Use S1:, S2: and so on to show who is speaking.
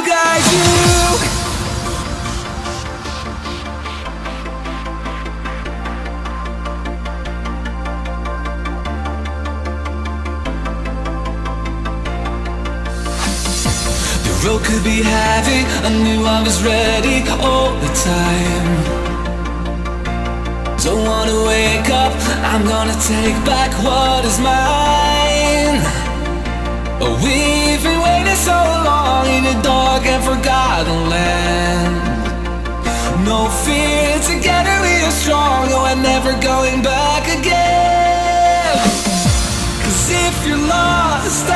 S1: guide you. The road could be heavy, I knew I was ready all the time. Don't wanna wake up, I'm gonna take back what is mine. Oh, we've been waiting so long in a dark and forgotten land. No fear, together we are strong, and we're never going back again. 'Cause if you're lost,